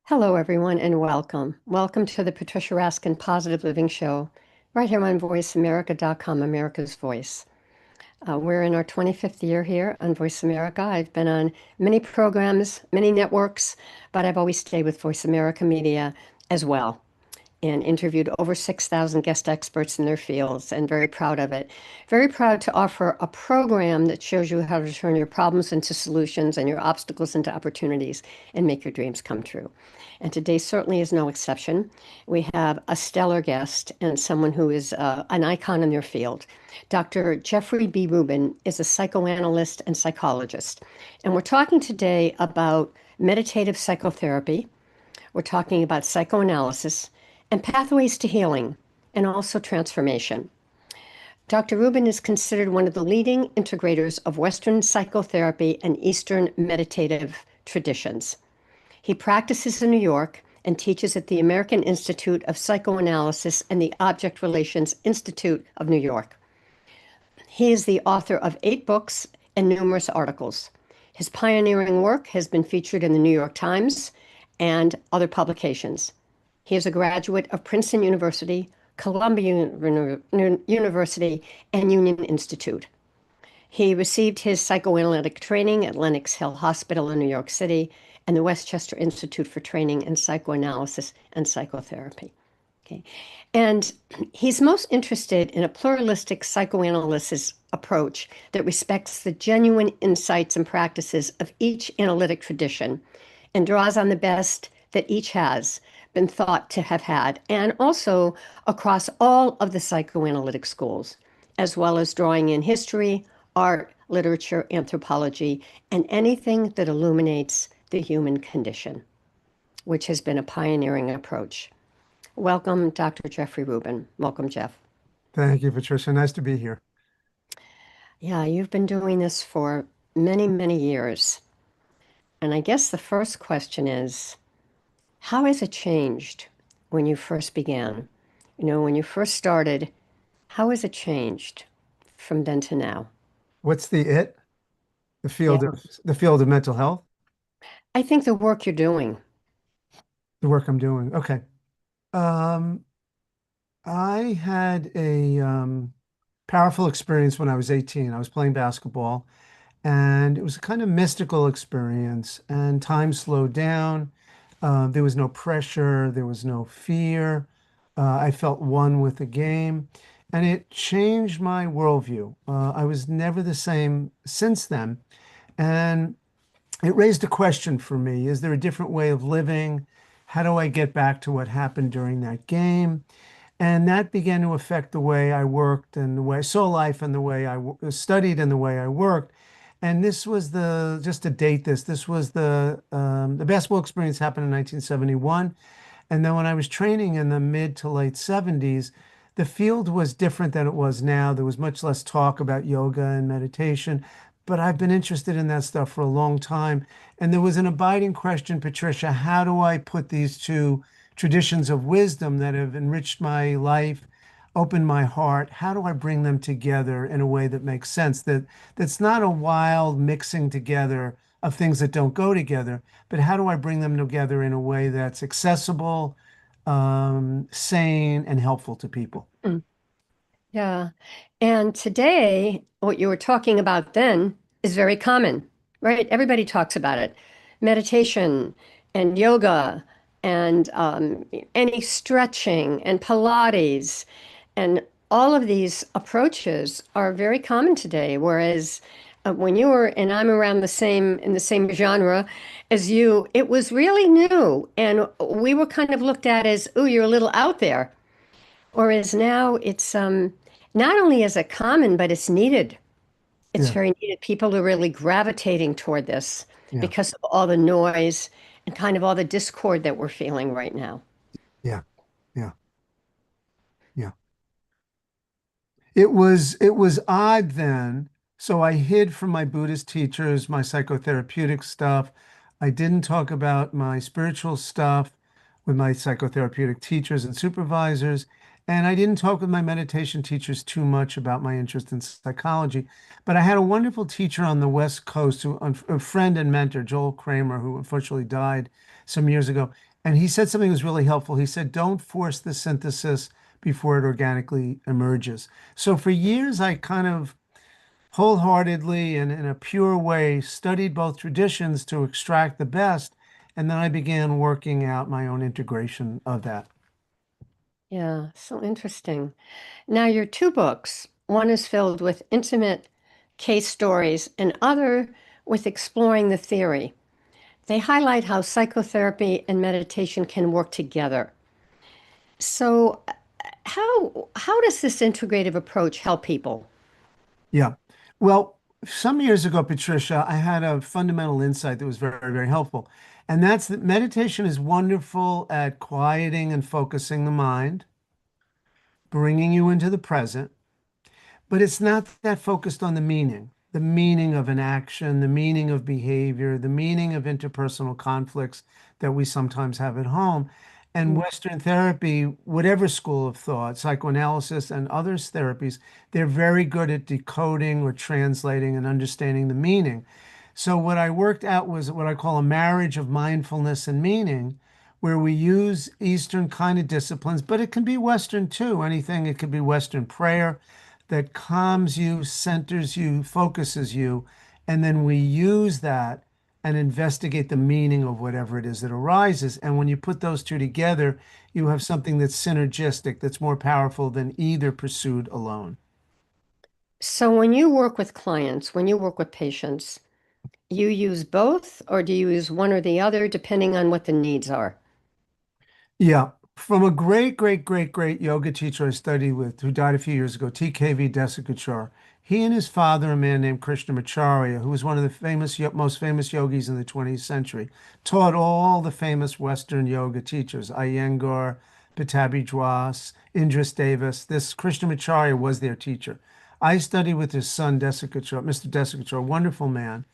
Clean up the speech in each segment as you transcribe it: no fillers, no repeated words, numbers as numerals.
Hello, everyone, and welcome. Welcome to the Patricia Raskin Positive Living Show, right here on VoiceAmerica.com, America's Voice. We're in our 25th year here on Voice America. I've been on many programs, many networks, but I've always stayed with Voice America Media as well, and interviewed over 6,000 guest experts in their fields, and very proud of it. Very proud to offer a program that shows you how to turn your problems into solutions and your obstacles into opportunities and make your dreams come true. And today certainly is no exception. We have a stellar guest and someone who is an icon in their field. Dr. Jeffrey B. Rubin is a psychoanalyst and psychologist. And we're talking today about meditative psychotherapy. We're talking about psychoanalysis and pathways to healing and also transformation. Dr. Rubin is considered one of the leading integrators of Western psychotherapy and Eastern meditative traditions. He practices in New York and teaches at the American Institute of Psychoanalysis and the Object Relations Institute of New York. He is the author of 8 books and numerous articles. His pioneering work has been featured in the New York Times and other publications. He is a graduate of Princeton University, Columbia University, and Union Institute. He received his psychoanalytic training at Lenox Hill Hospital in New York City and the Westchester Institute for Training in Psychoanalysis and Psychotherapy. Okay. And he's most interested in a pluralistic psychoanalysis approach that respects the genuine insights and practices of each analytic tradition and draws on the best that each has been thought to have had, and also across all of the psychoanalytic schools, as well as drawing in history, art, literature, anthropology, and anything that illuminates the human condition, which has been a pioneering approach. Welcome, Dr. Jeffrey Rubin. Welcome, Jeff. Thank you, Patricia. Nice to be here. Yeah, you've been doing this for many, many years. And I guess the first question is, how has it changed when you first began? When you first started, how has it changed from then to now? What's the it? The Yeah, field of the field of mental health, I think the work you're doing. the work I'm doing. Okay. Um, I had a powerful experience when I was 18. I was playing basketball, and it was a kind of mystical experience, and time slowed down. There was no pressure, there was no fear. I felt one with the game, and it changed my worldview. I was never the same since then. And it raised a question for me. Is there a different way of living? How do I get back to what happened during that game? And that began to affect the way I worked and the way I saw life and the way studied and the way I worked. And this was just to date this was the basketball experience happened in 1971. And then when I was training in the mid to late 70s, the field was different than it was now. There was much less talk about yoga and meditation, but I've been interested in that stuff for a long time. And there was an abiding question, Patricia, how do I put these two traditions of wisdom that have enriched my life, opened my heart, how do I bring them together in a way that makes sense? That's not a wild mixing together of things that don't go together, but how do I bring them together in a way that's accessible, sane, and helpful to people? Mm, yeah. And today, what you were talking about then is very common, right? Everybody talks about it. Meditation and yoga and any stretching and Pilates and all of these approaches are very common today. Whereas when you were, and I'm around in the same genre as you, it was really new. And we were kind of looked at as, ooh, you're a little out there. Whereas now it's not only is it common, but it's needed. It's Yeah, very needed. People are really gravitating toward this yeah, because of all the noise and kind of all the discord that we're feeling right now. yeah, yeah, yeah. It was odd then. So I hid from my Buddhist teachers, my psychotherapeutic stuff. I didn't talk about my spiritual stuff with my psychotherapeutic teachers and supervisors. And I didn't talk with my meditation teachers too much about my interest in psychology. But I had a wonderful teacher on the West Coast, a friend and mentor, Joel Kramer, who unfortunately died some years ago. And he said something that was really helpful. He said, don't force the synthesis before it organically emerges. So for years, I kind of wholeheartedly and in a pure way studied both traditions to extract the best. And then I began working out my own integration of that. Yeah, so interesting. Now, your two books, one is filled with intimate case stories, and other with exploring the theory. They highlight how psychotherapy and meditation can work together. So, how does this integrative approach help people? Yeah. Well, some years ago, Patricia, I had a fundamental insight that was very, very helpful. And that's that meditation is wonderful at quieting and focusing the mind, bringing you into the present. But it's not that focused on the meaning of an action, the meaning of behavior, the meaning of interpersonal conflicts that we sometimes have at home. And Mm. Western therapy, whatever school of thought, psychoanalysis and others therapies, they're very good at decoding or translating and understanding the meaning. So what I worked out was what I call a marriage of mindfulness and meaning, where we use Eastern kind of disciplines, but it can be Western too. Anything, it could be Western prayer that calms you, centers you, focuses you, and then we use that and investigate the meaning of whatever it is that arises. And when you put those two together, you have something that's synergistic, that's more powerful than either pursued alone. So, when you work with clients, when you work with patients, you use both, or do you use one or the other depending on what the needs are? Yeah. From a great, great, great, great yoga teacher I studied with who died a few years ago, TKV Desikachar. He and his father, a man named Krishnamacharya, who was one of the most famous yogis in the 20th century, taught all the famous Western yoga teachers, Iyengar, Pattabhi Jois, Indris Davis. This Krishnamacharya was their teacher. I studied with his son, Desikachar, Mr. Desikachar, a wonderful man.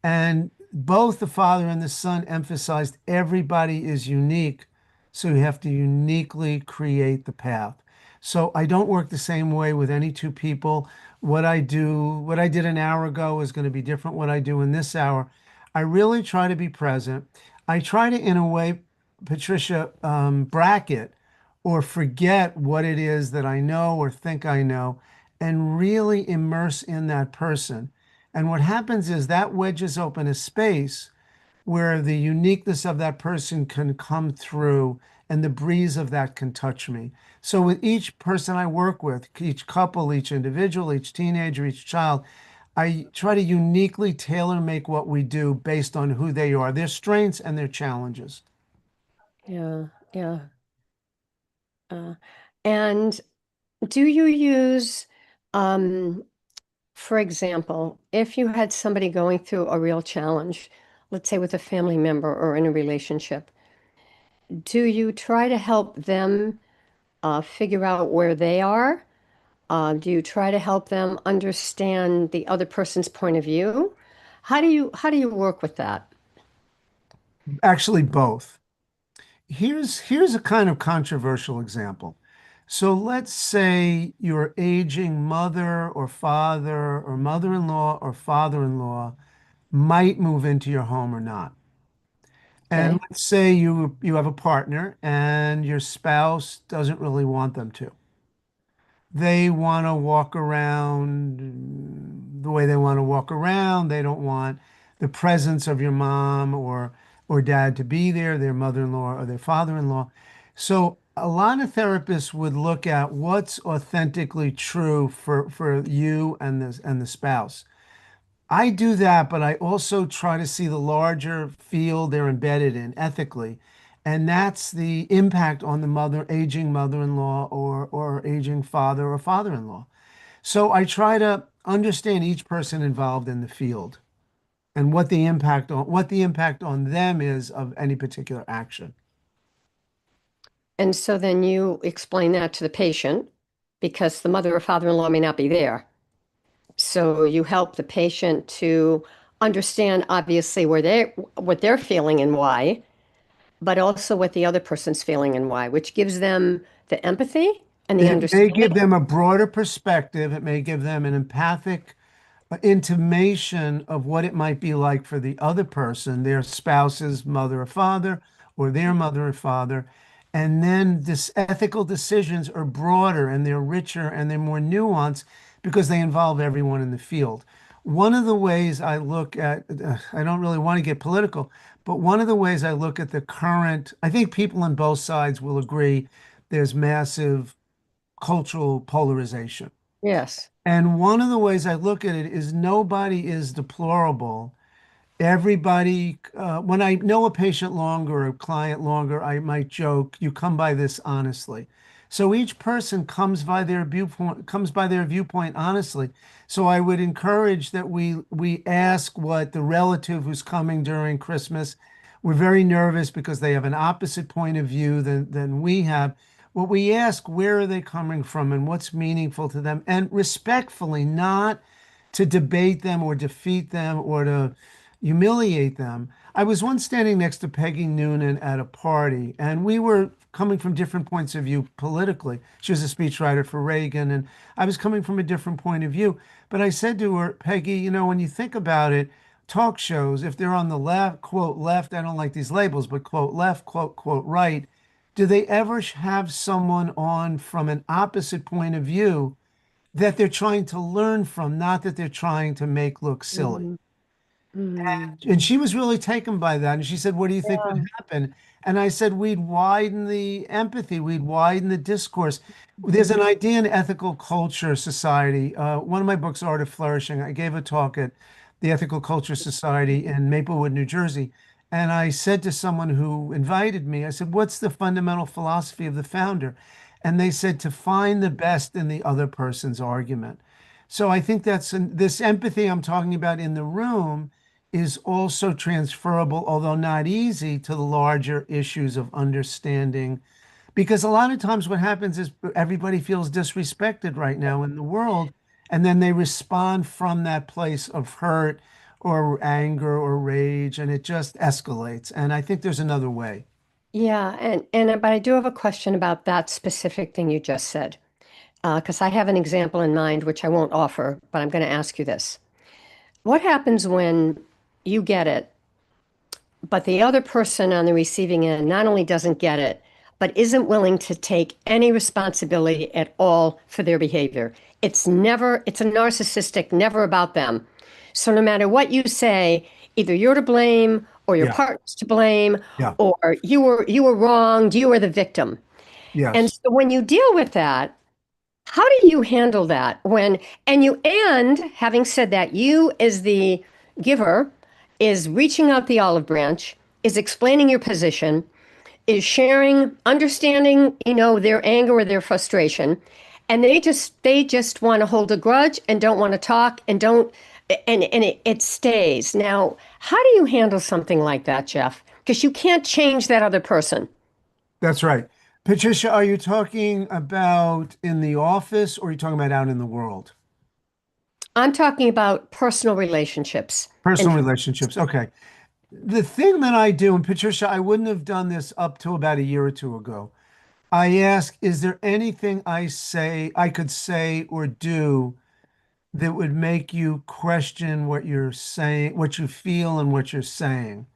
And both the father and the son emphasized everybody is unique, so you have to uniquely create the path. So I don't work the same way with any two people. What I did an hour ago is going to be different what I do in this hour. I really try to be present. I try to, in a way, Patricia, bracket or forget what it is that I know or think I know and really immerse in that person. And what happens is that wedges open a space where the uniqueness of that person can come through and the breeze of that can touch me. So with each person I work with, each couple, each individual, each teenager, each child, I try to uniquely tailor make what we do based on who they are, their strengths and their challenges. Yeah, yeah. Uh, and do you use, um, for example, if you had somebody going through a real challenge, let's say with a family member or in a relationship, do you try to help them figure out where they are? Do you try to help them understand the other person's point of view? How do you work with that? Actually, both. Here's a kind of controversial example. So let's say your aging mother or father or mother-in-law or father-in-law might move into your home or not. And Okay. let's say you have a partner and your spouse doesn't really want them to. They want to walk around the way they want to walk around. They don't want the presence of your mom or dad to be there, their mother-in-law or their father-in-law. So a lot of therapists would look at what's authentically true for you and the spouse. I do that, but I also try to see the larger field they're embedded in ethically. And that's the impact on the aging mother-in-law or aging father or father-in-law. So I try to understand each person involved in the field and what the impact on them is of any particular action. And so then you explain that to the patient because the mother or father-in-law may not be there. So you help the patient to understand obviously what they're feeling and why, but also what the other person's feeling and why, which gives them the empathy and the It may give understanding. them a broader perspective. It may give them an empathic intimation of what it might be like for the other person, their spouse's mother or father, or their mother or father. And then this ethical decisions are broader and they're richer and they're more nuanced because they involve everyone in the field. One of the ways I look at, I don't really want to get political, but one of the ways I look at the current, I think people on both sides will agree there's massive cultural polarization. Yes. And one of the ways I look at it is nobody is deplorable. Everybody, when I know a patient longer, a client longer, I might joke, you come by this honestly. So each person comes by their viewpoint honestly. So I would encourage that we ask what the relative who's coming during Christmas. We're very nervous because they have an opposite point of view than we have. What we ask, where are they coming from and what's meaningful to them? And respectfully, not to debate them or defeat them or to humiliate them. I was once standing next to Peggy Noonan at a party, and we were coming from different points of view politically. She was a speechwriter for Reagan, and I was coming from a different point of view. But I said to her, Peggy, you know, when you think about it, talk shows, if they're on the left, quote, left, I don't like these labels, but quote, left, quote, right, do they ever have someone on from an opposite point of view that they're trying to learn from, not that they're trying to make look silly? Mm, mm, And she was really taken by that. And she said, what do you think would yeah. happen? And I said, we'd widen the empathy, we'd widen the discourse. There's Mhm. an idea in ethical culture society. One of my books, Art of Flourishing, I gave a talk at the Ethical Culture Society in Maplewood, New Jersey. And I said to someone who invited me, I said, what's the fundamental philosophy of the founder? And they said to find the best in the other person's argument. So I think this empathy I'm talking about in the room is also transferable, although not easy, to the larger issues of understanding. Because a lot of times what happens is everybody feels disrespected right now in the world, and then they respond from that place of hurt or anger or rage, and it just escalates. And I think there's another way. Yeah, and but I do have a question about that specific thing you just said, because I have an example in mind which I won't offer, but I'm going to ask you this. What happens when you get it, but the other person on the receiving end not only doesn't get it, but isn't willing to take any responsibility at all for their behavior? It's a narcissistic, never about them. So no matter what you say, either you're to blame or your Yeah. partner's to blame Yeah. or you were wronged, you were the victim. And Yes. so when you deal with that, how do you handle that and having said that, you as the giver is reaching out the olive branch, is explaining your position, is sharing, understanding, their anger or their frustration, and they just want to hold a grudge and don't want to talk and don't and it stays. Now, how do you handle something like that, Jeff? Because you can't change that other person. That's right. Patricia, are you talking about in the office or are you talking about out in the world? I'm talking about personal relationships and Personal relationships. Okay. The thing that I do, and Patricia, I wouldn't have done this up to about a year or two ago. I ask, is there anything I could say or do that would make you question what you're saying, what you feel and what you're saying?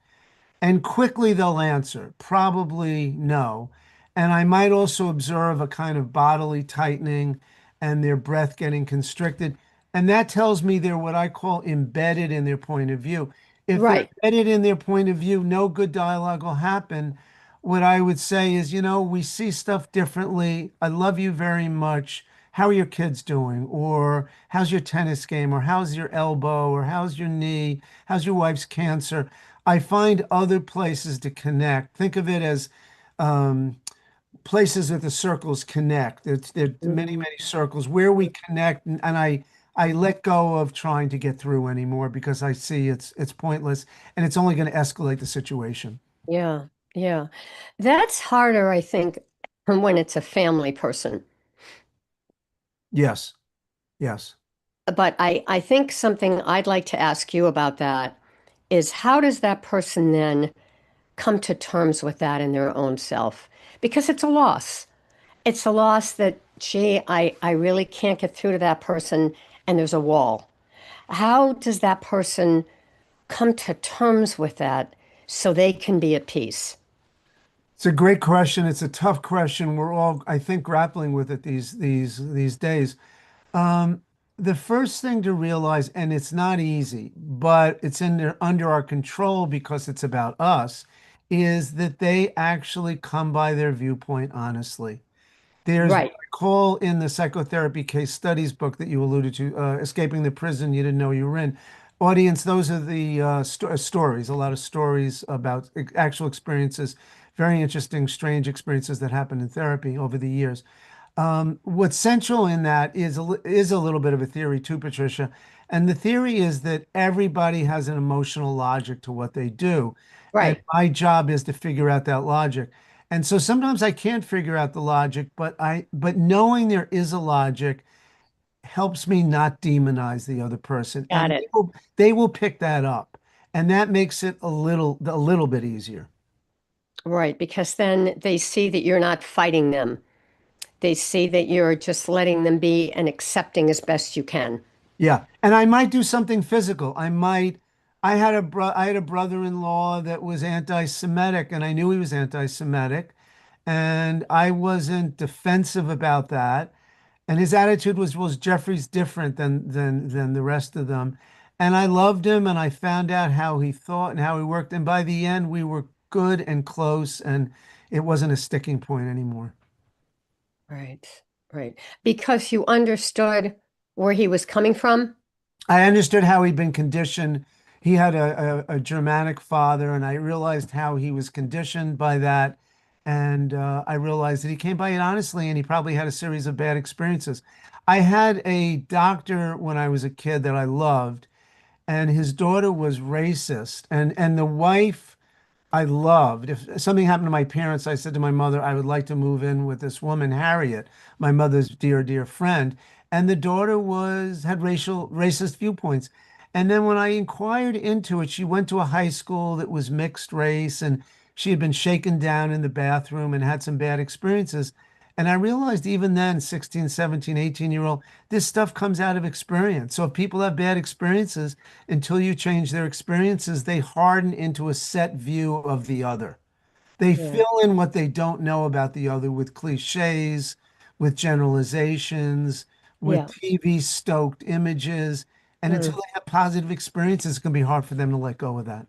And quickly they'll answer, probably no. And I might also observe a kind of bodily tightening and their breath getting constricted. And that tells me they're what I call embedded in their point of view. If they're right. embedded in their point of view, no good dialogue will happen. What I would say is, we see stuff differently. I love you very much. How are your kids doing? Or how's your tennis game? Or how's your elbow? Or how's your knee? How's your wife's cancer? I find other places to connect. Think of it as um, places that the circles connect. There are many, Mhm. many circles where we connect, and I let go of trying to get through anymore because I see it's pointless and it's only going to escalate the situation. Yeah, yeah. That's harder, I think, when it's a family person. Yes, yes. But I think something I'd like to ask you about that is how does that person then come to terms with that in their own self? Because it's a loss. It's a loss that, gee, I really can't get through to that person and there's a wall. How does that person come to terms with that so they can be at peace? It's a great question. It's a tough question. We're all, I think, grappling with it these days. Um, the first thing to realize, and it's not easy, but it's under our control because it's about us, is that they actually come by their viewpoint honestly. There's what Right, I call in the psychotherapy case studies book that you alluded to, Escaping the Prison You Didn't Know You Were In. Audience, those are the stories, a lot of stories about actual experiences, very interesting, strange experiences that happened in therapy over the years. What's central in that is a little bit of a theory too, Patricia. And the theory is that everybody has an emotional logic to what they do. And right. my job is to figure out that logic. And so sometimes I can't figure out the logic, but knowing there is a logic helps me not demonize the other person. Got And it. they will pick that up. And that makes it a little bit easier. Right, because then they see that you're not fighting them. They see that you're just letting them be and accepting as best you can. Yeah. And I might do something physical. I had a brother-in-law that was anti-Semitic and I knew he was anti-Semitic and I wasn't defensive about that. And his attitude was Jeffrey's different than the rest of them. And I loved him and I found out how he thought and how he worked. And by the end, we were good and close and it wasn't a sticking point anymore. Right, right. Because you understood where he was coming from. I understood how he'd been conditioned. He had a Germanic father, and I realized how he was conditioned by that. And I realized that he came by it honestly, and he probably had a series of bad experiences. I had a doctor when I was a kid that I loved, and his daughter was racist, and the wife I loved. If something happened to my parents, I said to my mother, I would like to move in with this woman, Harriet, my mother's dear friend. And the daughter had racist viewpoints. And then when I inquired into it, she went to a high school that was mixed race and she had been shaken down in the bathroom and had some bad experiences. And I realized even then, 16, 17, 18-year-old, this stuff comes out of experience. So if people have bad experiences, until you change their experiences, they harden into a set view of the other. They Yeah, fill in what they don't know about the other with cliches, with generalizations, with yeah. TV stoked images. And until Mm. they have positive experiences, it's going to be hard for them to let go of that.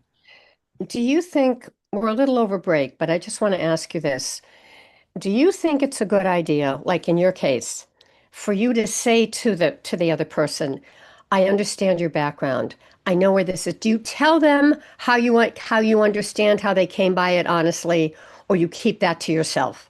Do you think we're a little over break, but I just want to ask you this. Do you think it's a good idea, like in your case, for you to say to the other person, I understand your background. I know where this is. Do you tell them how you understand how they came by it honestly, or you keep that to yourself?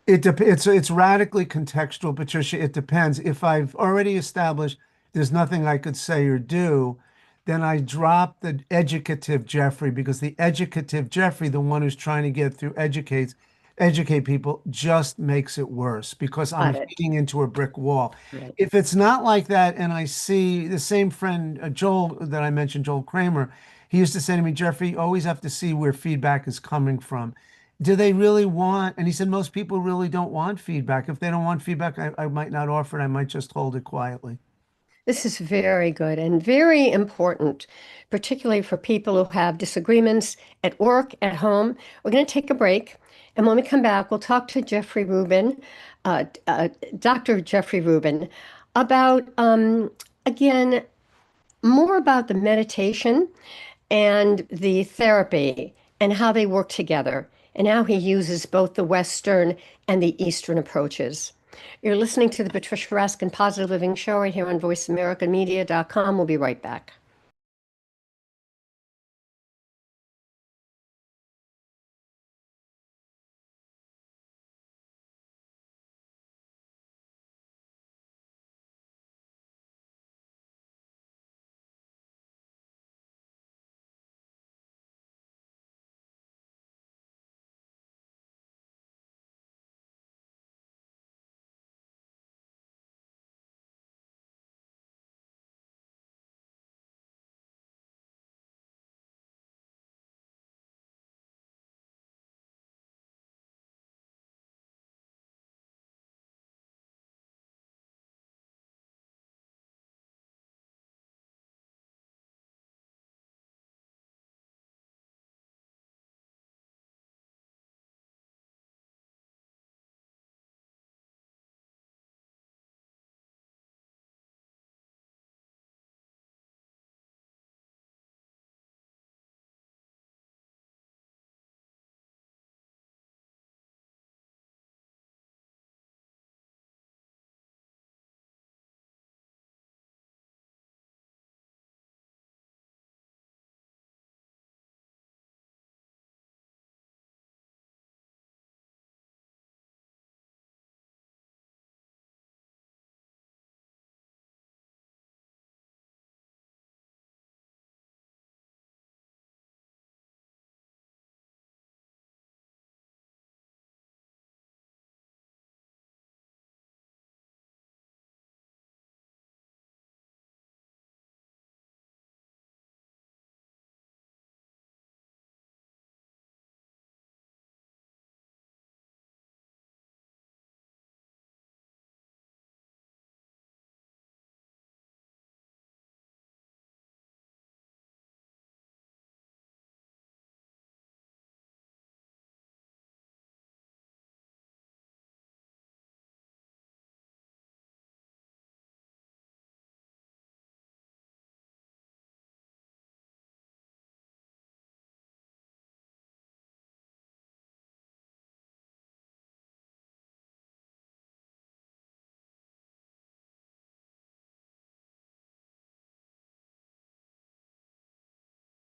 It's radically contextual, Patricia. It depends. If I've already established there's nothing I could say or do, then I drop the educative Jeffrey because the educative Jeffrey, the one who's trying to get through educate people, just makes it worse because I'm Got it. hitting into a brick wall. Right. If it's not like that, and I see the same friend, Joel, that I mentioned, Joel Kramer, he used to say to me, Jeffrey, you always have to see where feedback is coming from. Do they really want, and he said most people really don't want feedback. If they don't want feedback, I might not offer it. I might just hold it quietly. This is very good and very important, particularly for people who have disagreements at work, at home. We're going to take a break. And when we come back, we'll talk to Jeffrey Rubin, uh, uh, Dr. Jeffrey Rubin, about, again, more about the meditation and the therapy and how they work together and how he uses both the Western and the Eastern approaches. You're listening to the Patricia Raskin Positive Living Show right here on VoiceAmericaMedia.com. We'll be right back.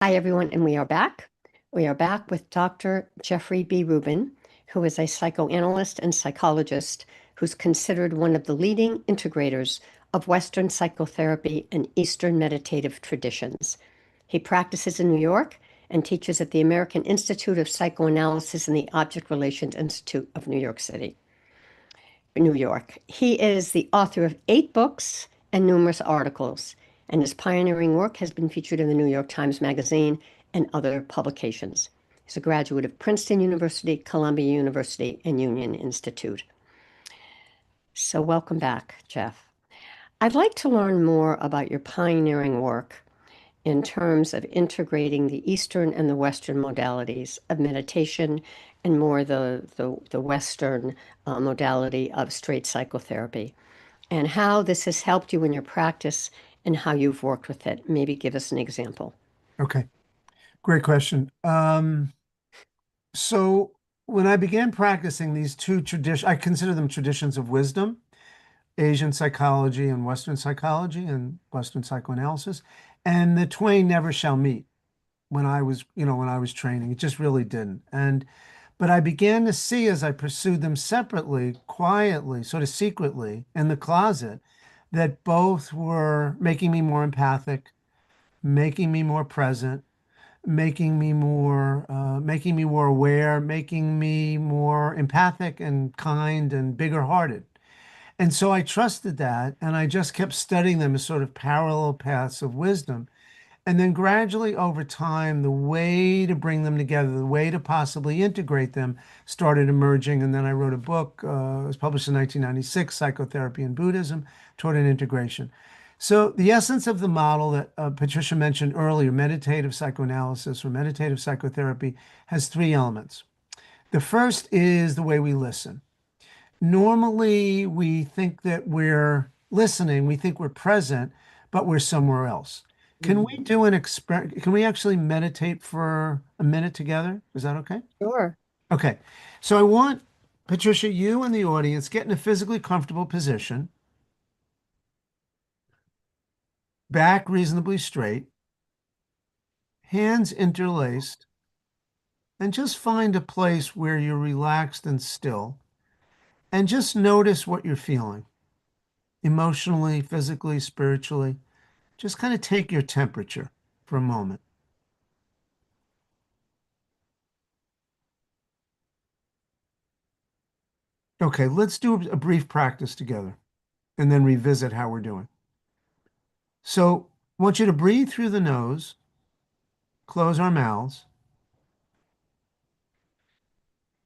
Hi, everyone, and we are back. We are back with Dr. Jeffrey B. Rubin, who is a psychoanalyst and psychologist who's considered one of the leading integrators of Western psychotherapy and Eastern meditative traditions. He practices in New York and teaches at the American Institute of Psychoanalysis and the Object Relations Institute of New York City. New York. He is the author of 8 books and numerous articles, and his pioneering work has been featured in the New York Times Magazine and other publications. He's a graduate of Princeton University, Columbia University, and Union Institute. So, welcome back, Jeff. I'd like to learn more about your pioneering work in terms of integrating the Eastern and the Western modalities of meditation and more the Western modality of straight psychotherapy, and how this has helped you in your practice and how you've worked with it. Maybe give us an example. Okay, great question. So when I began practicing these two traditions, I consider them traditions of wisdom, Asian psychology and Western psychology and Western psychoanalysis, and the twain never shall meet when I was training. It just really didn't. But I began to see as I pursued them separately, quietly, sort of secretly in the closet, that both were making me more empathic, making me more present, making me more aware, making me more empathic and kind and bigger hearted. And so I trusted that, and I just kept studying them as sort of parallel paths of wisdom. And then gradually over time, the way to bring them together, the way to possibly integrate them started emerging. And then I wrote a book, it was published in 1996, Psychotherapy and Buddhism, toward an integration. So the essence of the model that Patricia mentioned earlier, meditative psychoanalysis or meditative psychotherapy, has 3 elements. The first is the way we listen. Normally, we think that we're listening, we think we're present, but we're somewhere else. Can we do an experiment? Can we actually meditate for a minute together? Is that okay? Sure. Okay. So I want Patricia, you and the audience get in a physically comfortable position, back reasonably straight, hands interlaced, and just find a place where you're relaxed and still, and just notice what you're feeling emotionally, physically, spiritually. Just kind of take your temperature for a moment. Okay, let's do a brief practice together and then revisit how we're doing. So, I want you to breathe through the nose, close our mouths,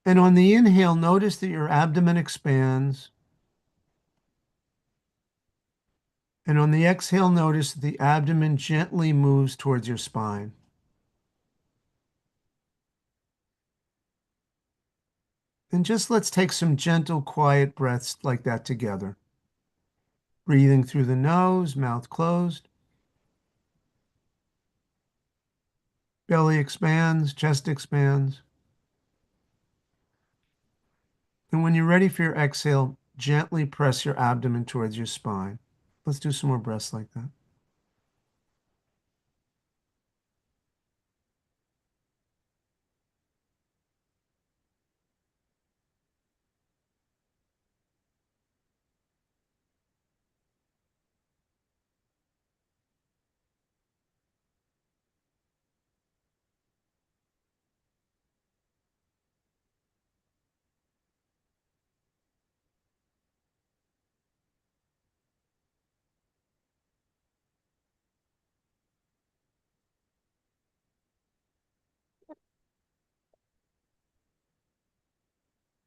and on the inhale, notice that your abdomen expands, and on the exhale, notice that the abdomen gently moves towards your spine. And just let's take some gentle, quiet breaths like that together. Breathing through the nose, mouth closed. Belly expands, chest expands. And when you're ready for your exhale, gently press your abdomen towards your spine. Let's do some more breaths like that.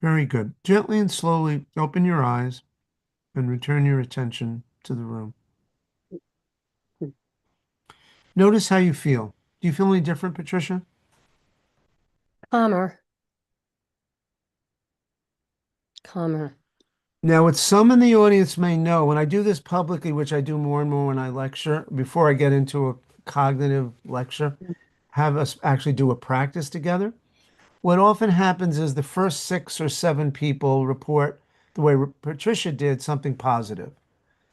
Very good. Gently and slowly open your eyes and return your attention to the room. Notice how you feel. Do you feel any different, Patricia? Calmer, calmer. Now, what some in the audience may know, when I do this publicly, which I do more and more when I lecture, before I get into a cognitive lecture, have us actually do a practice together. What often happens is the first 6 or 7 people report the way Patricia did something positive.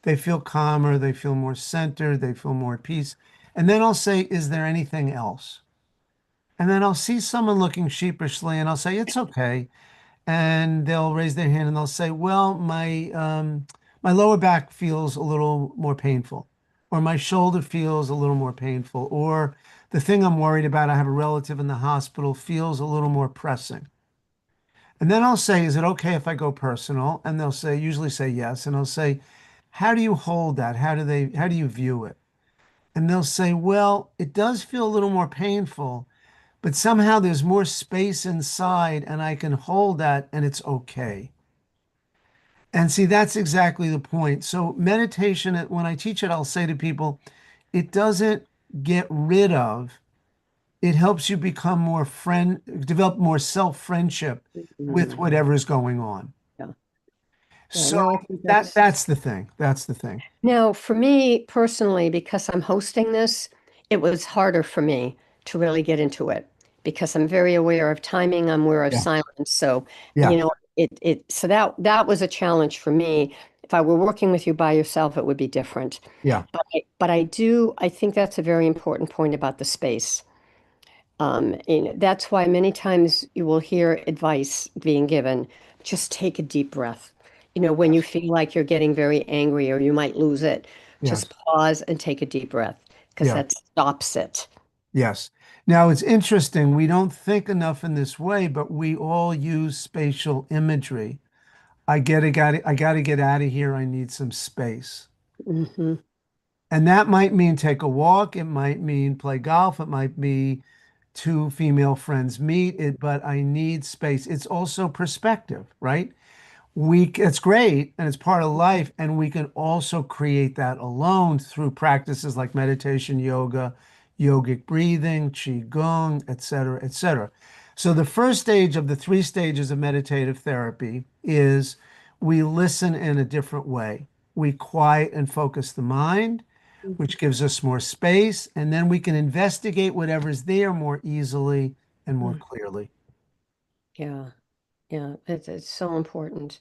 They feel calmer, they feel more centered, they feel more at peace. And then I'll say, is there anything else? And then I'll see someone looking sheepishly and I'll say, it's okay. And they'll raise their hand and they'll say, well, my lower back feels a little more painful, or my shoulder feels a little more painful, or the thing I'm worried about, I have a relative in the hospital, feels a little more pressing. And then I'll say, is it okay if I go personal? And they'll say, usually say yes. And I'll say, how do you hold that? How do you view it? And they'll say, well, it does feel a little more painful, but somehow there's more space inside and I can hold that and it's okay. And see, that's exactly the point. So, meditation, when I teach it, I'll say to people, it doesn't get rid of, it helps you become develop more self-friendship with Mhm. whatever is going on. Yeah. Yeah. So No, I think that that's that's the thing. That's the thing. now for me personally, because I'm hosting this, it was harder for me to really get into it because I'm very aware of timing, I'm aware of Yeah. silence. So, Yeah. so that was a challenge for me. If I were working with you by yourself, it would be different. Yeah. But I think that's a very important point about the space. That's why many times you will hear advice being given, just take a deep breath. When you Yes. feel like you're getting very angry or you might lose it, just Yes. pause and take a deep breath because Yeah. that stops it. Yes. Now it's interesting. We don't think enough in this way, but we all use spatial imagery. I gotta get out of here. I need some space. Hmm. And that might mean take a walk. It might mean play golf. It might be two female friends meet it, but I need space. It's also perspective, right? It's great and it's part of life, and we can also create that alone through practices like meditation, yoga, yogic breathing, qigong, etc., etc. So the first stage of the three stages of meditative therapy is we listen in a different way. We quiet and focus the mind, which gives us more space, and then we can investigate whatever's there more easily and more clearly. Yeah, yeah, it's so important.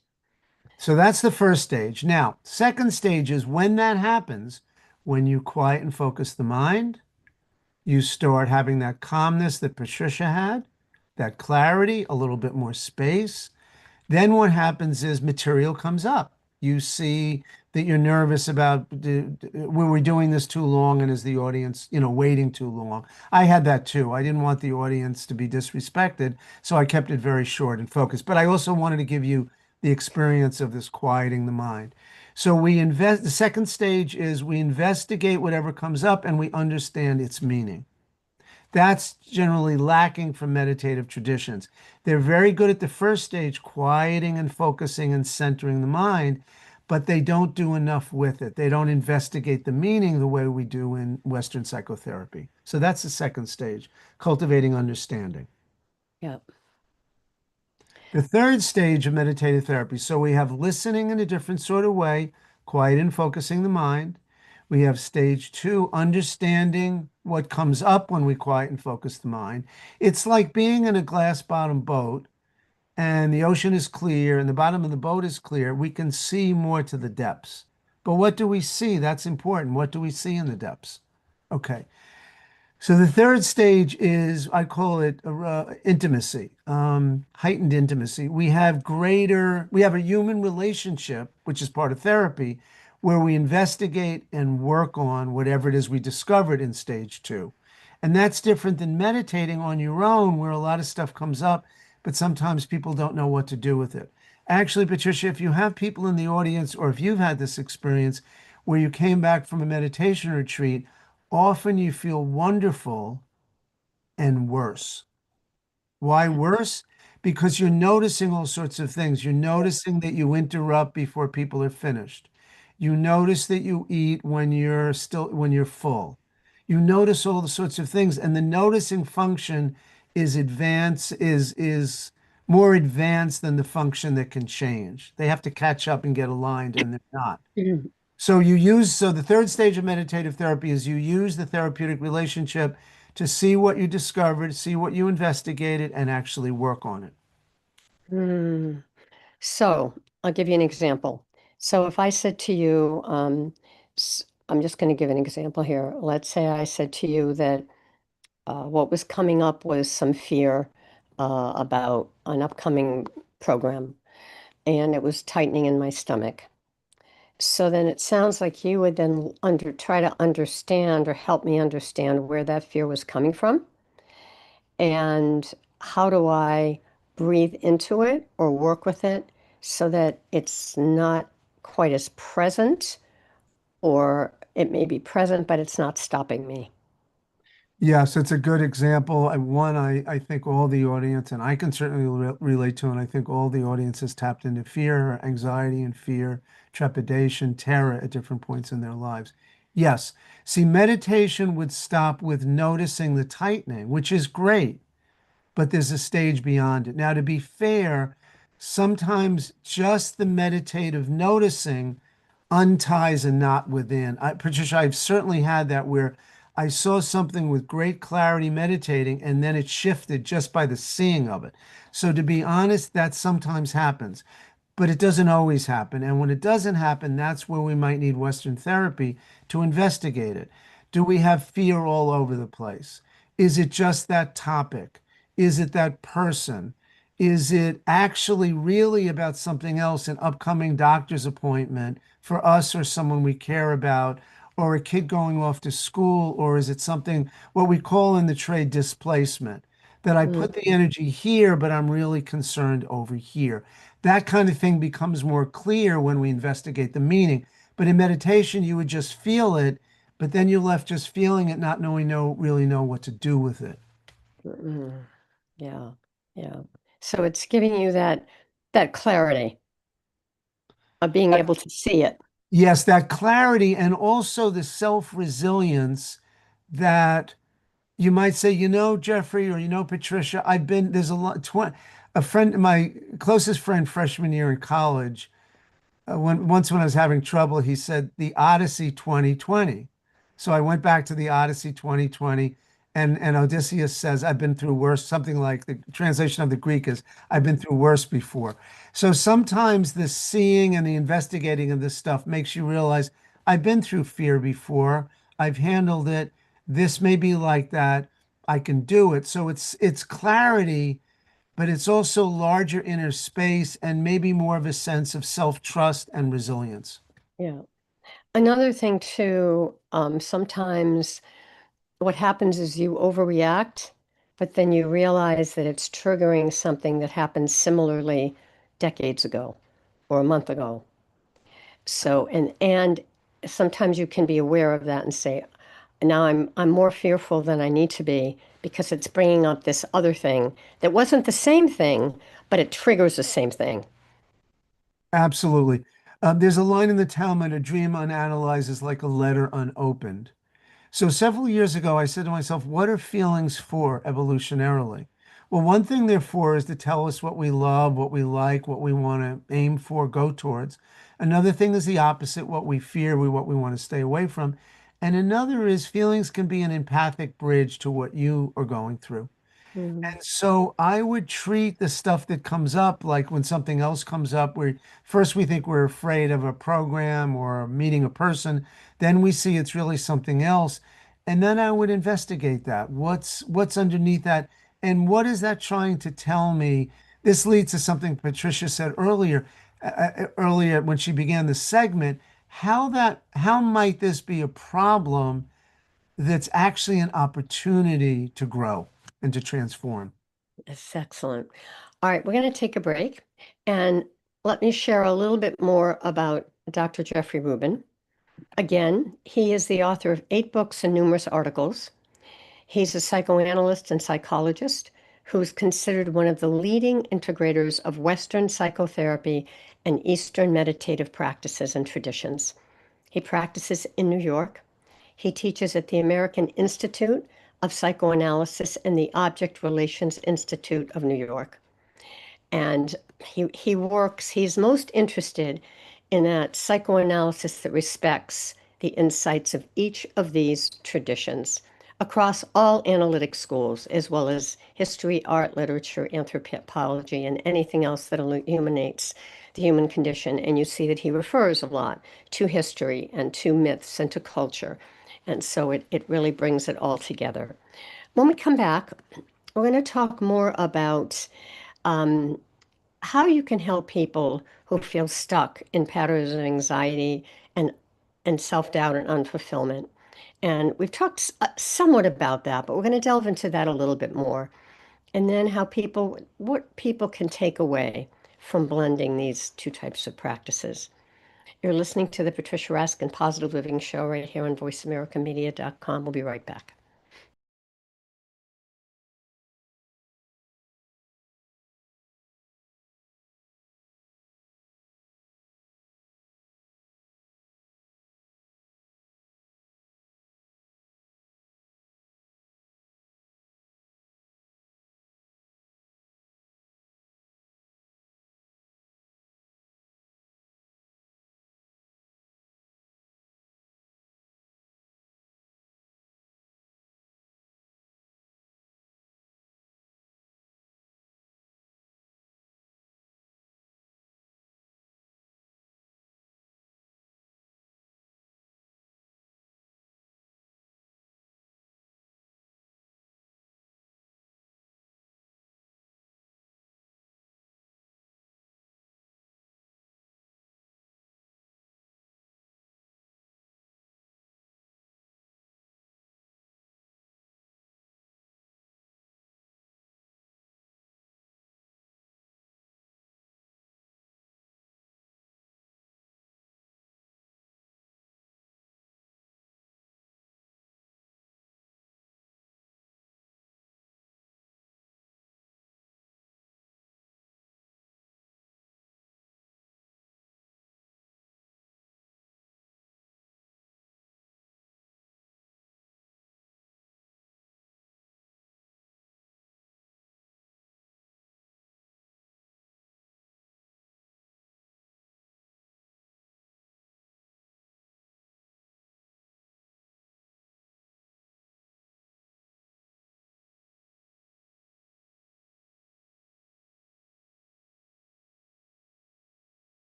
So that's the first stage. Now, second stage is when that happens, when you quiet and focus the mind, you start having that calmness that Patricia had, that clarity, a little bit more space. Then what happens is material comes up. You see that you're nervous about were we doing this too long and is the audience, waiting too long? I had that too. I didn't want the audience to be disrespected, so I kept it very short and focused. But I also wanted to give you the experience of this quieting the mind. So the second stage is we investigate whatever comes up and we understand its meaning. That's generally lacking from meditative traditions. They're very good at the first stage, quieting and focusing and centering the mind, but they don't do enough with it. They don't investigate the meaning the way we do in Western psychotherapy. So that's the second stage, cultivating understanding. Yeah. The third stage of meditative therapy. So we have listening in a different sort of way, quiet and focusing the mind. We have stage two, understanding what comes up when we quiet and focus the mind. It's like being in a glass bottom boat and the ocean is clear and the bottom of the boat is clear. We can see more to the depths. But what do we see? That's important. What do we see in the depths? Okay. So the third stage is, I call it intimacy, heightened intimacy. We have a human relationship, which is part of therapy, where we investigate and work on whatever it is we discovered in stage two. And that's different than meditating on your own, where a lot of stuff comes up, but sometimes people don't know what to do with it. Actually, Patricia, if you have people in the audience, or if you've had this experience where you came back from a meditation retreat, often you feel wonderful and worse. Why worse? Because you're noticing all sorts of things. You're noticing that you interrupt before people are finished. You notice that you eat when you're full. You notice all the sorts of things, and the noticing function is more advanced than the function that can change. They have to catch up and get aligned, and they're not. So the third stage of meditative therapy is you use the therapeutic relationship to see what you discovered, see what you investigated, and actually work on it. Mm. So I'll give you an example. So if I said to you, I'm just going to give an example here. Let's say I said to you that what was coming up was some fear about an upcoming program, and it was tightening in my stomach. So then it sounds like you would then try to understand or help me understand where that fear was coming from, and how do I breathe into it or work with it so that it's not quite as present, or it may be present, but it's not stopping me. Yes, it's a good example. And one, I think all the audience, and I can certainly relate to, and I think all the audience has tapped into fear, anxiety and fear, trepidation, terror at different points in their lives. Yes. See, meditation would stop with noticing the tightening, which is great, but there's a stage beyond it. Now, to be fair, sometimes just the meditative noticing unties a knot within. Patricia, I've certainly had that where I saw something with great clarity meditating and then it shifted just by the seeing of it. So, to be honest, that sometimes happens, but it doesn't always happen. And when it doesn't happen, that's where we might need Western therapy to investigate it. Do we have fear all over the place? Is it just that topic? Is it that person? Is it actually really about something else, an upcoming doctor's appointment for us or someone we care about, or a kid going off to school? Or is it something, what we call in the trade displacement, that I put the Mhm. energy here, but I'm really concerned over here? That kind of thing becomes more clear when we investigate the meaning. But in meditation, you would just feel it, but then you're left just feeling it, not knowing really know what to do with it. Mhm. Yeah, yeah. So it's giving you that clarity of being able to see it. Yes, that clarity and also the self-resilience that you might say, Jeffrey, or Patricia, there's a lot, a friend, my closest friend freshman year in college, once when I was having trouble, he said the Odyssey 2020. So I went back to the Odyssey 2020, and Odysseus says, I've been through worse. Something like the translation of the Greek is, I've been through worse before. So sometimes the seeing and the investigating of this stuff makes you realize, I've been through fear before. I've handled it. This may be like that. I can do it. So it's clarity, but it's also larger inner space and maybe more of a sense of self-trust and resilience. Yeah. Another thing too, sometimes what happens is you overreact, but then you realize that it's triggering something that happened similarly decades ago or a month ago. So, and sometimes you can be aware of that and say, now I'm more fearful than I need to be because it's bringing up this other thing that wasn't the same thing, but it triggers the same thing. Absolutely. There's a line in the Talmud, a dream unanalyzed is like a letter unopened. So several years ago, I said to myself, what are feelings for evolutionarily? Well, one thing they're for is to tell us what we love, what we like, what we want to aim for, go towards. Another thing is the opposite, what we fear, what we want to stay away from. And another is feelings can be an empathic bridge to what you are going through. Mhm. And so I would treat the stuff that comes up like when something else comes up, where first we think we're afraid of a program or meeting a person, then we see it's really something else. And then I would investigate that. What's underneath that? And what is that trying to tell me? This leads to something Patricia said earlier when she began the segment, how might this be a problem that's actually an opportunity to grow and to transform? That's excellent. All right, we're going to take a break and let me share a little bit more about Dr. Jeffrey Rubin. Again, he is the author of 8 books and numerous articles. He's a psychoanalyst and psychologist who's considered one of the leading integrators of Western psychotherapy and Eastern meditative practices and traditions. He practices in New York. He teaches at the American Institute of Psychoanalysis and the Object Relations Institute of New York. And he's most interested in that psychoanalysis that respects the insights of each of these traditions. across all analytic schools, as well as history, art, literature, anthropology, and anything else that illuminates the human condition. And you see that he refers a lot to history and to myths and to culture. And so it really brings it all together. When we come back, we're going to talk more about how you can help people who feel stuck in patterns of anxiety and self-doubt and unfulfillment. And we've talked somewhat about that, but we're going to delve into that a little bit more. And then what people can take away from blending these two types of practices. You're listening to the Patricia Raskin Positive Living Show right here on voiceamericamedia.com. We'll be right back.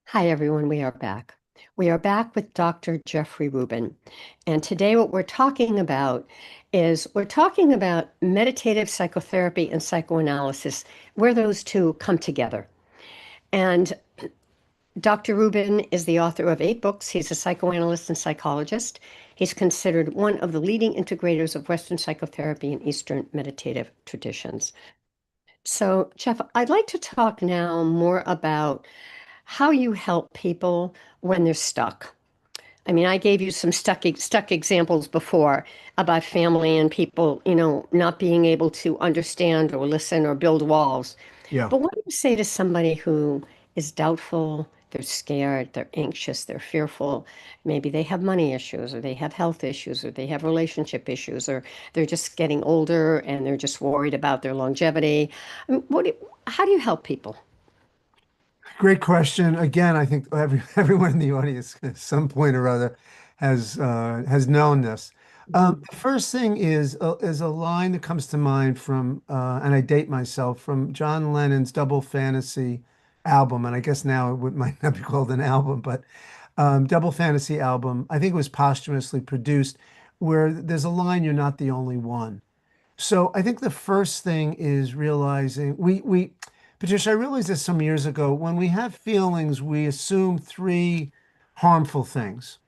Hi, everyone. We are back. We are back with Dr. Jeffrey Rubin. And today, what we're talking about is meditative psychotherapy and psychoanalysis, where those two come together. And Dr. Rubin is the author of 8 books. He's a psychoanalyst and psychologist. He's considered one of the leading integrators of Western psychotherapy and Eastern meditative traditions. So, Jeff, I'd like to talk now more about how you help people when they're stuck. I mean, I gave you some stuck examples before about family and people, not being able to understand or listen or build walls. Yeah. But what do you say to somebody who is doubtful, They're scared, they're anxious, they're fearful. Maybe they have money issues, or they have health issues, or they have relationship issues, or they're just getting older and they're just worried about their longevity. I mean, how do you help people? Great question. Again, I think everyone in the audience at some point or other has known this. The first thing is a line that comes to mind from and I date myself from John Lennon's Double Fantasy album, and I guess now might not be called an album, but Double Fantasy album. I think it was posthumously produced, where there's a line, "You're not the only one." So I think the first thing is realizing Patricia, I realized this some years ago. When we have feelings, we assume three harmful things.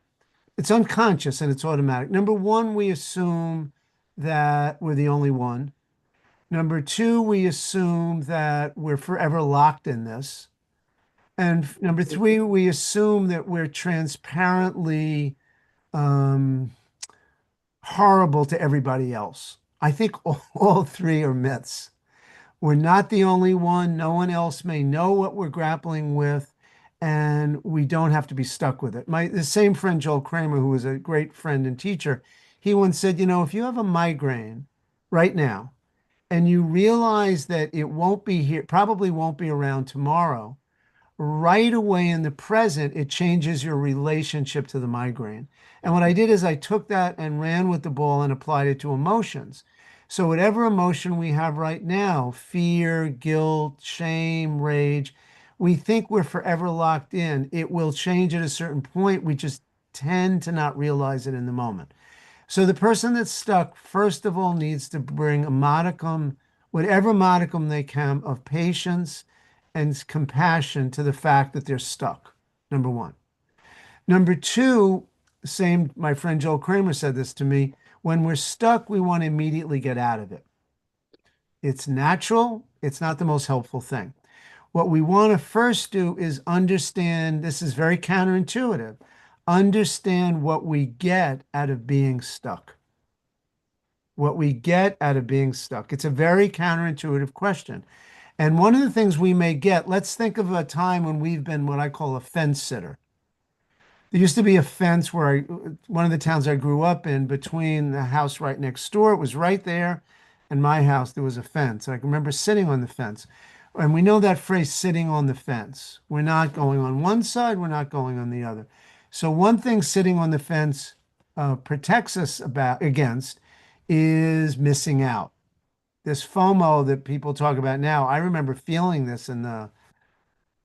It's unconscious and it's automatic. Number one, we assume that we're the only one. Number two, we assume that we're forever locked in this. And number three, we assume that we're transparently um, horrible to everybody else. I think all three are myths. We're not the only one. No one else may know what we're grappling with, and we don't have to be stuck with it. The same friend, Joel Kramer, who was a great friend and teacher, he once said, if you have a migraine right now and you realize that it won't be here, probably won't be around tomorrow, right away in the present, it changes your relationship to the migraine. And what I did is I took that and ran with the ball and applied it to emotions. So, whatever emotion we have right now, fear, guilt, shame, rage, we think we're forever locked in. It will change at a certain point. We just tend to not realize it in the moment. So the person that's stuck, first of all, needs to bring a modicum, whatever modicum they can, of patience and compassion to the fact that they're stuck. Number one. Number two, same, my friend Joel Kramer said this to me. When we're stuck, we want to immediately get out of it. It's natural, it's not the most helpful thing. What we want to first do is understand, this is very counterintuitive, understand what we get out of being stuck. What we get out of being stuck. It's a very counterintuitive question. And one of the things we may get, let's think of a time when we've been what I call a fence sitter. There used to be a fence one of the towns I grew up in, between the house right next door, it was right there, and my house, there was a fence. I can remember sitting on the fence. And we know that phrase, sitting on the fence. We're not going on one side, we're not going on the other. So one thing sitting on the fence protects us against is missing out. This FOMO that people talk about now, I remember feeling this in the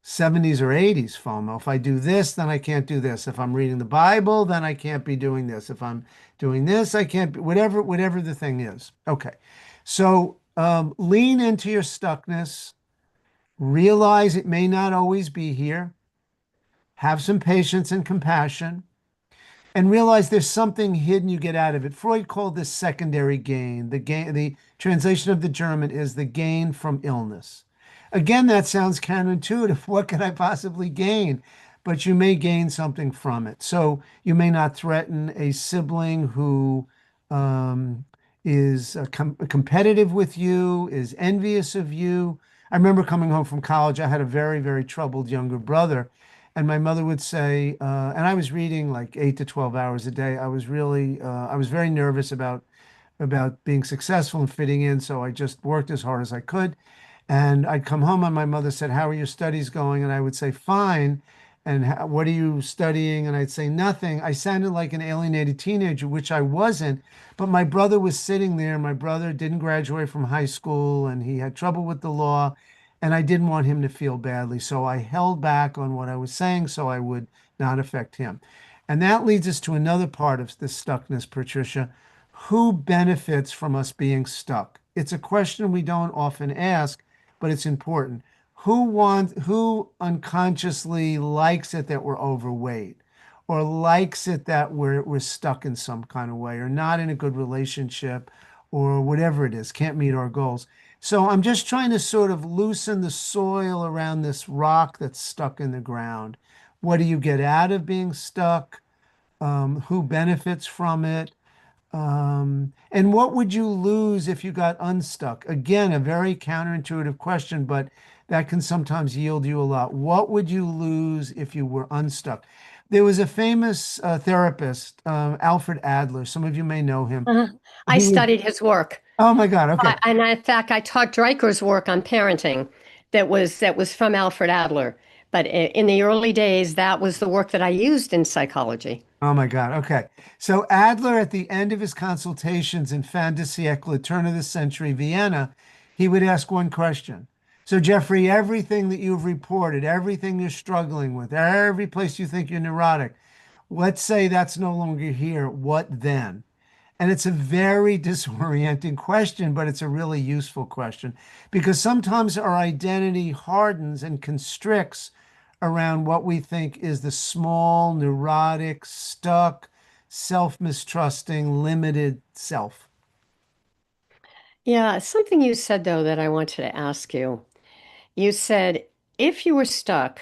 70s or 80s. FOMO. If I do this, then I can't do this. If I'm reading the Bible, then I can't be doing this. If I'm doing this, I can't be, whatever the thing is. Okay. So lean into your stuckness, realize it may not always be here, have some patience and compassion, and realize there's something hidden you get out of it. Freud called this secondary gain. The translation of the German is the gain from illness. Again, that sounds counterintuitive. What could I possibly gain? But you may gain something from it. So you may not threaten a sibling who um, is competitive with you, is envious of you. I remember coming home from college. I had a very, very troubled younger brother. And my mother would say, and I was reading like 8 to 12 hours a day. I was very nervous about being successful and fitting in. So I just worked as hard as I could. And I'd come home and my mother said, "How are your studies going?" And I would say, "Fine." And "What are you studying?" And I'd say, "Nothing." I sounded like an alienated teenager, which I wasn't. But my brother was sitting there. My brother didn't graduate from high school and he had trouble with the law. And I didn't want him to feel badly. So I held back on what I was saying so I would not affect him. And that leads us to another part of this stuckness, Patricia. Who benefits from us being stuck? It's a question we don't often ask, but it's important. Who unconsciously likes it that we're overweight, or likes it that we're stuck in some kind of way, or not in a good relationship, or whatever it is, can't meet our goals. So I'm just trying to sort of loosen the soil around this rock that's stuck in the ground. What do you get out of being stuck? Who benefits from it? And what would you lose if you got unstuck? Again, a very counterintuitive question, but that can sometimes yield you a lot. What would you lose if you were unstuck? There was a famous therapist, Alfred Adler. Some of you may know him. Uh-huh. I He was, studied his work. oh my God, okay. In fact, I taught Dreiker's work on parenting that was from Alfred Adler. But in the early days, that was the work that I used in psychology. Oh my God. Okay. So Adler, at the end of his consultations in fin de siècle, turn of the century Vienna, he would ask one question. So, Jeffrey, everything that you've reported, everything you're struggling with, every place you think you're neurotic, let's say that's no longer here. What then? And it's a very disorienting question, but it's a really useful question because sometimes our identity hardens and constricts around what we think is the small, neurotic, stuck, self-mistrusting, limited self. Yeah, something you said though that I wanted to ask you. You said if you were stuck,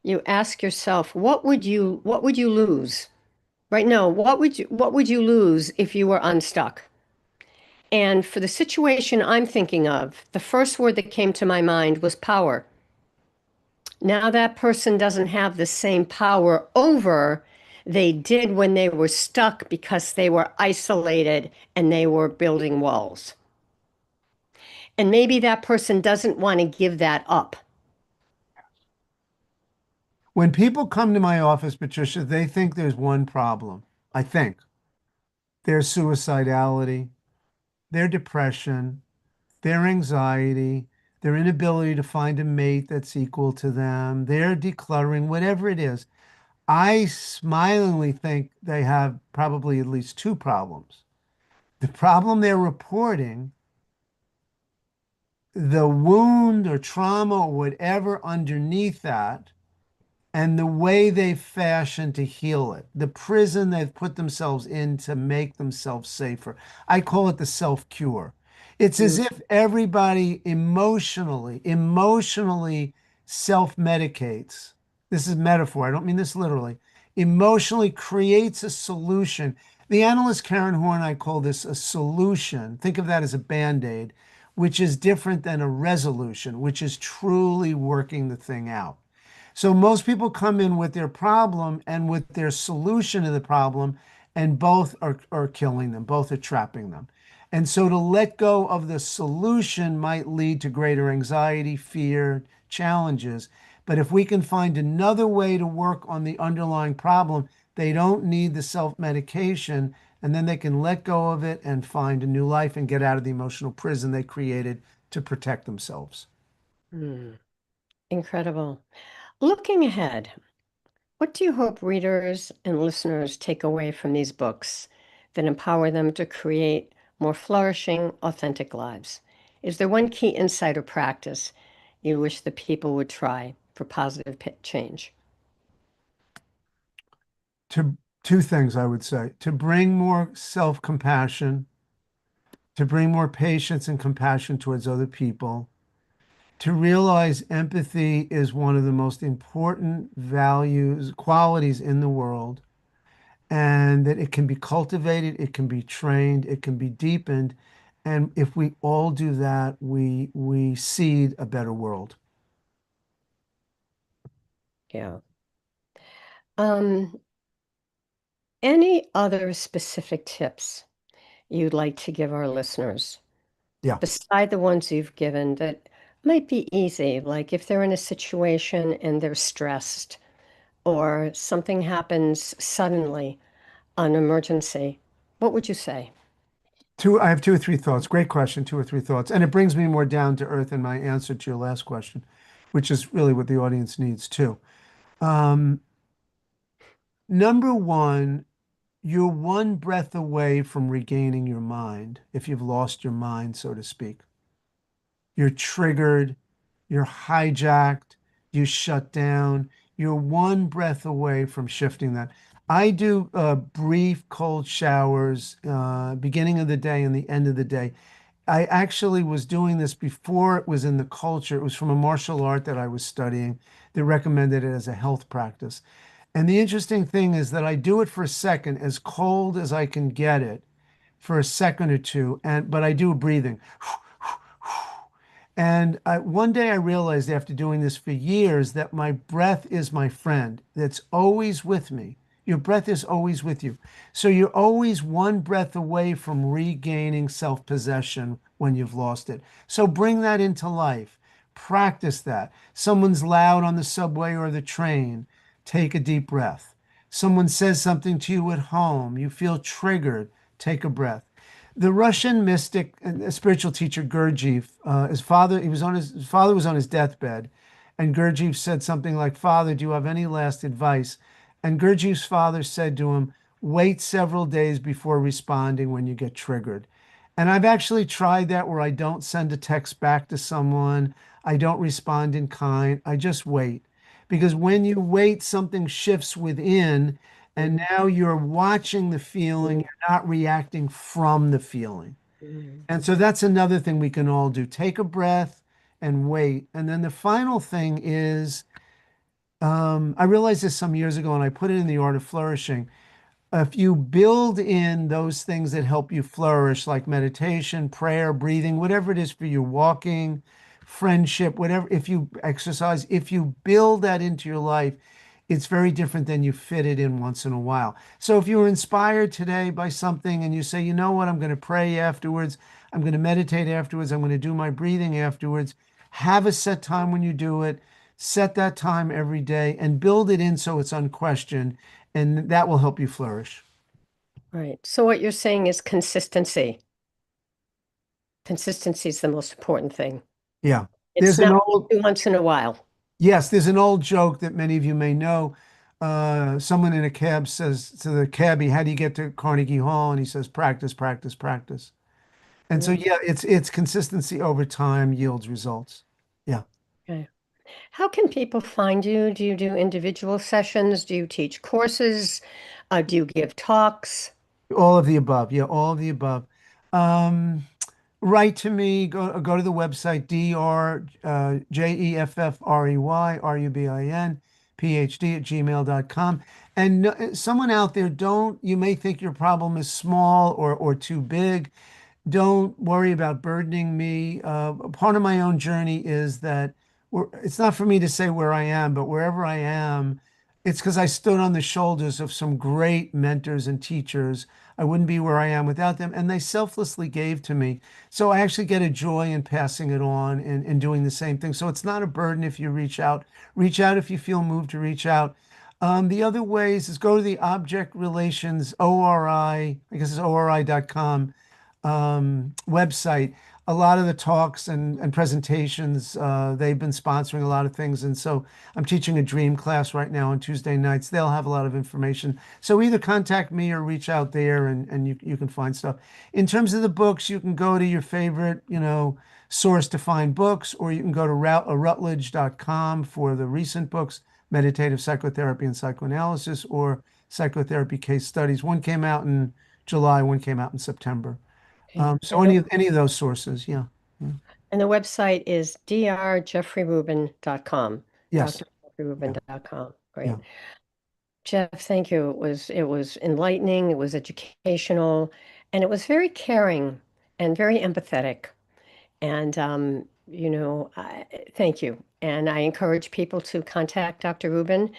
you ask yourself, what would you lose? Right? No, what would you lose if you were unstuck? And for the situation I'm thinking of, the first word that came to my mind was power. Now that person doesn't have the same power over they did when they were stuck because they were isolated and they were building walls. And maybe that person doesn't want to give that up. When people come to my office, Patricia, they think there's one problem. I think their suicidality, their depression, their anxiety, their inability to find a mate that's equal to them, their decluttering, whatever it is. I smilingly think they have probably at least two problems. The problem they're reporting, the wound or trauma or whatever underneath that, and the way they've fashioned to heal it, the prison they've put themselves in to make themselves safer. I call it the self-cure. It's as Mm, if everybody emotionally self-medicates. This is metaphor. I don't mean this literally. Emotionally creates a solution. The analyst Karen Horn, I call this a solution. Think of that as a band-aid, which is different than a resolution, which is truly working the thing out. So most people come in with their problem and with their solution to the problem, and both are killing them, both are trapping them. And so to let go of the solution might lead to greater anxiety, fear, challenges. But if we can find another way to work on the underlying problem, they don't need the self-medication, and then they can let go of it and find a new life and get out of the emotional prison they created to protect themselves. mm. Incredible. Looking ahead, what do you hope readers and listeners take away from these books that empower them to create more flourishing, authentic lives? Is there one key insight or practice you wish the people would try for positive change? To two things I would say: to bring more self-compassion, to bring more patience and compassion towards other people, to realize empathy is one of the most important values, qualities in the world, and that it can be cultivated, it can be trained, it can be deepened. And if we all do that, we seed a better world. Yeah. Um, any other specific tips you'd like to give our listeners Yeah. beside the ones you've given that might be easy, like if they're in a situation and they're stressed or something happens suddenly, an emergency, what would you say? I have two or three thoughts. Great question, two or three thoughts. And it brings me more down to earth in my answer to your last question, which is really what the audience needs too. Um, Number one, you're one breath away from regaining your mind if you've lost your mind, so to speak. You're triggered, you're hijacked, you shut down. You're one breath away from shifting that. I do brief cold showers, beginning of the day and the end of the day. I actually was doing this before it was in the culture. It was from a martial art that I was studying that recommended it as a health practice. And the interesting thing is that I do it for a second, as cold as I can get it, for a second or two, but I do breathing. And one day I realized after doing this for years that my breath is my friend, that's always with me. Your breath is always with you. So you're always one breath away from regaining self-possession when you've lost it. So bring that into life. Practice that. Someone's loud on the subway or the train. Take a deep breath. Someone says something to you at home. You feel triggered. Take a breath. The Russian mystic and spiritual teacher Gurdjieff, his father was on his deathbed, and Gurdjieff said something like, "Father, do you have any last advice?" And Gurdjieff's father said to him, "Wait several days before responding when you get triggered." And I've actually tried that where I don't send a text back to someone, I don't respond in kind, I just wait. Because when you wait, something shifts within, and now you're watching the feeling, you're not reacting from the feeling. Mhm. And so that's another thing we can all do. Take a breath and wait. And then the final thing is, I realized this some years ago and I put it in the Art of Flourishing. If you build in those things that help you flourish, like meditation, prayer, breathing, whatever it is for you, walking, friendship, whatever, if you exercise, if you build that into your life, it's very different than you fit it in once in a while. So if you were inspired today by something and you say, you know what, I'm going to pray afterwards, I'm going to meditate afterwards, I'm going to do my breathing afterwards, have a set time when you do it, set that time every day and build it in so it's unquestioned, and that will help you flourish. Right. So what you're saying is consistency. Consistency is the most important thing. Yeah. It's There's an not what old, you do once in a while. yes, there's an old joke that many of you may know. Someone in a cab says to the cabbie, "How do you get to Carnegie Hall?" And he says, "Practice, practice, practice." And so, Yeah. yeah, it's consistency over time yields results. Yeah. Okay. How can people find you? Do you do individual sessions? Do you teach courses? Do you give talks? All of the above. Yeah, all of the above. Um, Write to me. Go to the website jeffrey@gmail.com. And someone out there, don't you may think your problem is small or too big. Don't worry about burdening me. Part of my own journey is that it's not for me to say where I am, but wherever I am, it's because I stood on the shoulders of some great mentors and teachers. I wouldn't be where I am without them, and they selflessly gave to me. So I actually get a joy in passing it on and doing the same thing. So it's not a burden if you reach out. Reach out if you feel moved to reach out. The other ways is go to the Object Relations I guess it's ori.com website. A lot of the talks and presentations, they've been sponsoring a lot of things. And so I'm teaching a dream class right now on Tuesday nights. They'll have a lot of information. So either contact me or reach out there and you can find stuff. In terms of the books, you can go to your favorite, source to find books, or you can go to routledge.com for the recent books, Meditative Psychotherapy and Psychoanalysis, or Psychotherapy Case Studies. One came out in July, one came out in September. Okay. So any of those sources, yeah. Yeah. And the website is drjeffreyrubin.com. Yes. Yeah. drjeffreyrubin.com. Yeah. Great. Jeff, thank you. It was enlightening, it was educational, and it was very caring and very empathetic. And thank you. And I encourage people to contact Dr. Rubin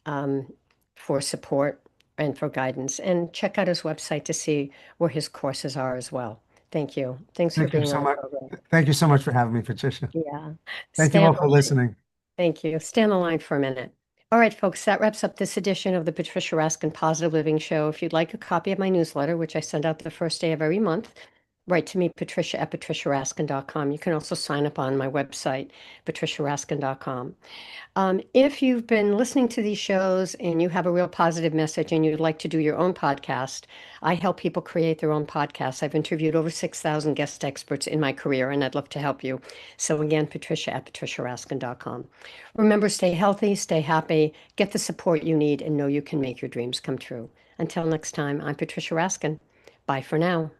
um, for support and for guidance, and check out his website to see where his courses are as well. Thank you. Thanks for Thank you being so on the much. program. Thank you so much for having me, Patricia. Yeah. Thank you Stay on all the for line. listening. Thank you. Stay on the line for a minute. All right, folks, that wraps up this edition of the Patricia Raskin Positive Living Show. If you'd like a copy of my newsletter, which I send out the first day of every month, write to me, Patricia at patriciaraskin.com. You can also sign up on my website, patriciaraskin.com. If you've been listening to these shows and you have a real positive message and you'd like to do your own podcast, I help people create their own podcasts. I've interviewed over 6,000 guest experts in my career, and I'd love to help you. So again, Patricia at patriciaraskin.com. Remember, stay healthy, stay happy, get the support you need, and know you can make your dreams come true. Until next time, I'm Patricia Raskin. Bye for now.